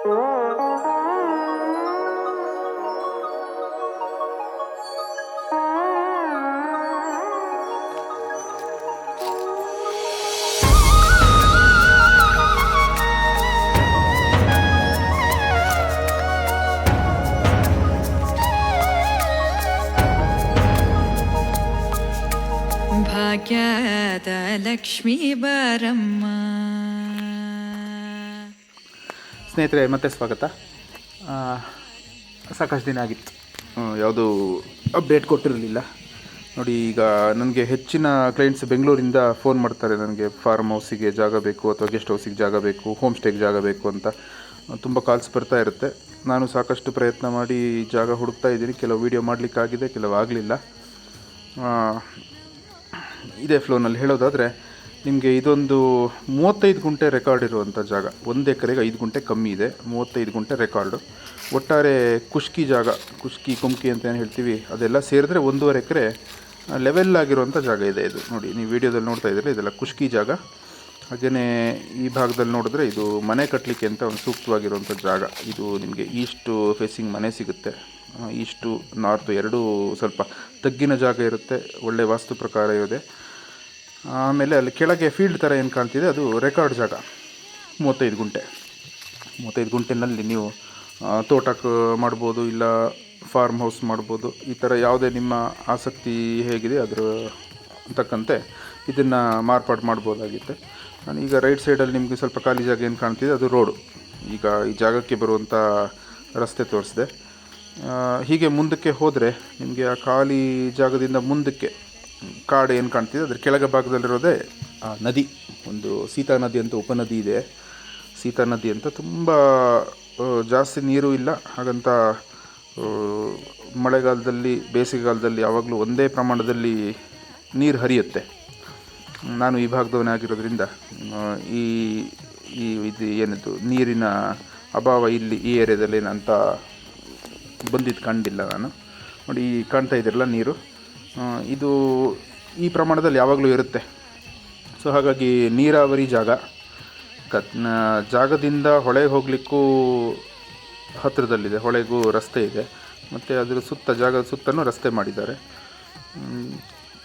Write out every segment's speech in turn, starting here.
ಭಾಗ್ಯದ ಲಕ್ಷ್ಮೀ ಬಾರಮ್ಮ. ಸ್ನೇಹಿತರೆ, ಮತ್ತೆ ಸ್ವಾಗತ. ಸಾಕಷ್ಟು ದಿನ ಆಗಿತ್ತು, ಯಾವುದೂ ಅಪ್ಡೇಟ್ ಕೊಟ್ಟಿರಲಿಲ್ಲ. ನೋಡಿ, ಈಗ ನನಗೆ ಹೆಚ್ಚಿನ ಕ್ಲೈಂಟ್ಸ್ ಬೆಂಗಳೂರಿಂದ ಫೋನ್ ಮಾಡ್ತಾರೆ. ನನಗೆ ಫಾರ್ಮ್ ಹೌಸಿಗೆ ಜಾಗ ಬೇಕು ಅಥವಾ ಗೆಸ್ಟ್ ಹೌಸಿಗೆ ಜಾಗ ಬೇಕು, ಹೋಮ್ ಸ್ಟೇಗೆ ಜಾಗ ಬೇಕು ಅಂತ ತುಂಬ ಕಾಲ್ಸ್ ಬರ್ತಾ ಇರುತ್ತೆ. ನಾನು ಸಾಕಷ್ಟು ಪ್ರಯತ್ನ ಮಾಡಿ ಜಾಗ ಹುಡುಕ್ತಾ ಇದ್ದೀನಿ. ಕೆಲವು ವೀಡಿಯೋ ಮಾಡಲಿಕ್ಕಾಗಿದೆ, ಕೆಲವು ಆಗಲಿಲ್ಲ. ಇದೇ ಫ್ಲೋನಲ್ಲಿ ಹೇಳೋದಾದರೆ, ನಿಮಗೆ ಇದೊಂದು 35 ಗುಂಟೆ ರೆಕಾರ್ಡ್ ಇರುವಂಥ ಜಾಗ. 1 ಎಕರೆಗೆ 5 ಗುಂಟೆ ಕಮ್ಮಿ ಇದೆ, 35 ಗುಂಟೆ ರೆಕಾರ್ಡು. ಒಟ್ಟಾರೆ ಕುಷ್ಕಿ ಜಾಗ, ಕುಷ್ಕಿ ಕುಮ್ಕಿ ಅಂತ ಏನು ಹೇಳ್ತೀವಿ, ಅದೆಲ್ಲ ಸೇರಿದ್ರೆ 1.5 ಎಕರೆ ಲೆವೆಲ್ ಆಗಿರುವಂಥ ಜಾಗ ಇದೆ. ಇದು ನೋಡಿ, ನೀವು ವಿಡಿಯೋದಲ್ಲಿ ನೋಡ್ತಾ ಇದ್ದೀರಿ, ಇದೆಲ್ಲ ಕುಷ್ಕಿ ಜಾಗ. ಹಾಗೆಯೇ ಈ ಭಾಗದಲ್ಲಿ ನೋಡಿದ್ರೆ ಇದು ಮನೆ ಕಟ್ಟಲಿಕ್ಕೆ ಅಂತ ಒಂದು ಸೂಕ್ತವಾಗಿರುವಂಥ ಜಾಗ. ಇದು ನಿಮಗೆ ಈಸ್ಟು ಫೇಸಿಂಗ್ ಮನೆ ಸಿಗುತ್ತೆ. ಈಸ್ಟು ನಾರ್ತು ಎರಡೂ ಸ್ವಲ್ಪ ತಗ್ಗಿನ ಜಾಗ ಇರುತ್ತೆ, ಒಳ್ಳೆಯ ವಾಸ್ತು ಪ್ರಕಾರ ಇದೆ. ಆಮೇಲೆ ಅಲ್ಲಿ ಕೆಳಗೆ ಫೀಲ್ಡ್ ಥರ ಏನು ಕಾಣ್ತಿದೆ, ಅದು ರೆಕಾರ್ಡ್ ಜಾಗ. 35 ಗುಂಟೆ. 35 ಗುಂಟೆನಲ್ಲಿ ನೀವು ತೋಟಕ್ಕೆ ಮಾಡ್ಬೋದು, ಇಲ್ಲ ಫಾರ್ಮ್ ಹೌಸ್ ಮಾಡ್ಬೋದು. ಈ ಥರ ಯಾವುದೇ ನಿಮ್ಮ ಆಸಕ್ತಿ ಹೇಗಿದೆ ಅದರ ತಕ್ಕಂತೆ ಇದನ್ನು ಮಾರ್ಪಾಡು ಮಾಡ್ಬೋದಾಗಿತ್ತು. ನಾನೀಗ ರೈಟ್ ಸೈಡಲ್ಲಿ ನಿಮಗೆ ಸ್ವಲ್ಪ ಖಾಲಿ ಜಾಗ ಏನು ಕಾಣ್ತಿದೆ, ಅದು ರೋಡು. ಈಗ ಈ ಜಾಗಕ್ಕೆ ಬರುವಂಥ ರಸ್ತೆ ತೋರಿಸಿದೆ. ಹೀಗೆ ಮುಂದಕ್ಕೆ ಹೋದರೆ ನಿಮಗೆ ಆ ಖಾಲಿ ಜಾಗದಿಂದ ಮುಂದಕ್ಕೆ ಕಾಡು ಏನು ಕಾಣ್ತಿದೆ, ಅದರ ಕೆಳಗೆ ಭಾಗದಲ್ಲಿರೋದೇ ನದಿ. ಒಂದು ಸೀತಾ ನದಿ ಅಂತ ಉಪನದಿ ಇದೆ. ಸೀತಾ ನದಿ ಅಂತ ತುಂಬ ಜಾಸ್ತಿ ನೀರು ಇಲ್ಲ. ಹಾಗಂತ ಮಳೆಗಾಲದಲ್ಲಿ ಬೇಸಿಗೆಗಾಲದಲ್ಲಿ ಯಾವಾಗಲೂ ಒಂದೇ ಪ್ರಮಾಣದಲ್ಲಿ ನೀರು ಹರಿಯುತ್ತೆ. ನಾನು ಈ ಭಾಗದವನೇ ಆಗಿರೋದ್ರಿಂದ ಈ ಇದು ಏನಿತ್ತು ನೀರಿನ ಅಭಾವ ಇಲ್ಲಿ ಈ ಏರಿಯಾದಲ್ಲಿ ಏನಂತ ಬಂದಿದ್ದು ಕಂಡಿಲ್ಲ ನಾನು. ನೋಡಿ, ಕಾಣ್ತಾ ಇದ್ದೀರಲ್ಲ ನೀರು, ಇದು ಈ ಪ್ರಮಾಣದಲ್ಲಿ ಯಾವಾಗಲೂ ಇರುತ್ತೆ. ಸೊ ಹಾಗಾಗಿ ನೀರಾವರಿ ಜಾಗ. ಜಾಗದಿಂದ ಹೊಳೆಗೆ ಹೋಗಲಿಕ್ಕೂ ಹತ್ತಿರದಲ್ಲಿದೆ, ಹೊಳೆಗೂ ರಸ್ತೆ ಇದೆ. ಮತ್ತು ಅದರ ಜಾಗದ ಸುತ್ತಲೂ ರಸ್ತೆ ಮಾಡಿದ್ದಾರೆ.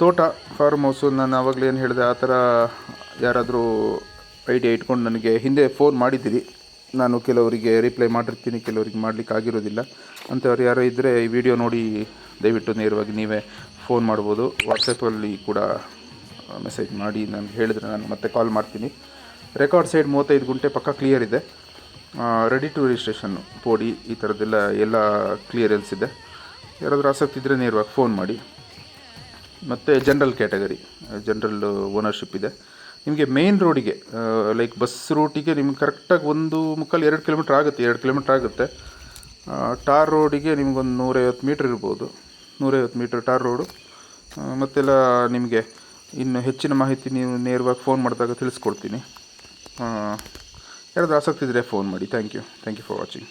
ತೋಟ, ಫಾರ್ಮ್ ಹೌಸು, ನಾನು ಆವಾಗಲೇ ಏನು ಹೇಳಿದೆ, ಆ ಥರ ಯಾರಾದರೂ ಐಡಿಯಾ ಇಟ್ಕೊಂಡು ನನಗೆ ಹಿಂದೆ ಫೋನ್ ಮಾಡಿದ್ದೀರಿ. ನಾನು ಕೆಲವರಿಗೆ ರಿಪ್ಲೈ ಮಾಡಿರ್ತೀನಿ, ಕೆಲವರಿಗೆ ಮಾಡಲಿಕ್ಕೆ ಆಗಿರೋದಿಲ್ಲ. ಅಂಥವ್ರು ಯಾರೋ ಇದ್ದರೆ ಈ ವಿಡಿಯೋ ನೋಡಿ ದಯವಿಟ್ಟು ನೇರವಾಗಿ ನೀವೇ ಫೋನ್ ಮಾಡ್ಬೋದು. ವಾಟ್ಸಪ್ಪಲ್ಲಿ ಕೂಡ ಮೆಸೇಜ್ ಮಾಡಿ ನನಗೆ ಹೇಳಿದರೆ ನಾನು ಮತ್ತೆ ಕಾಲ್ ಮಾಡ್ತೀನಿ. ರೆಕಾರ್ಡ್ ಸೈಡ್ 35 ಗುಂಟೆ ಪಕ್ಕ ಕ್ಲಿಯರ್ ಇದೆ. ರೆಡಿ ಟು ರಿಜಿಸ್ಟ್ರೇಷನ್ನು, ಪೋಡಿ, ಈ ಥರದ್ದೆಲ್ಲ ಎಲ್ಲ ಕ್ಲಿಯರೆನ್ಸ್ ಇದೆ. ಯಾರಾದರೂ ಆಸಕ್ತಿ ಇದ್ದರೆ ನೇರವಾಗಿ ಫೋನ್ ಮಾಡಿ. ಮತ್ತು ಜನರಲ್ ಕ್ಯಾಟಗರಿ, ಜನರಲ್ ಓನರ್ಶಿಪ್ ಇದೆ. ನಿಮಗೆ ಮೇನ್ ರೋಡಿಗೆ, ಲೈಕ್ ಬಸ್ ರೂಟಿಗೆ ನಿಮ್ಗೆ ಕರೆಕ್ಟಾಗಿ 1.25-2 ಕಿಲೋಮೀಟ್ರ್ ಆಗುತ್ತೆ, 2 ಕಿಲೋಮೀಟ್ರ್ ಆಗುತ್ತೆ. ಟಾರ್ ರೋಡಿಗೆ ನಿಮ್ಗೊಂದು 150 ಮೀಟ್ರ್ ಇರ್ಬೋದು, 150 ಮೀಟ್ರ್ ಟಾರ್ ರೋಡು. ಮತ್ತೆಲ್ಲ ನಿಮಗೆ ಇನ್ನು ಹೆಚ್ಚಿನ ಮಾಹಿತಿ ನೀವು ನೇರವಾಗಿ ಫೋನ್ ಮಾಡಿದಾಗ ತಿಳಿಸ್ಕೊಡ್ತೀನಿ. ಯಾರಾದರೂ ಆಸಕ್ತಿ ಇದ್ದರೆ ಫೋನ್ ಮಾಡಿ. Thank you for watching.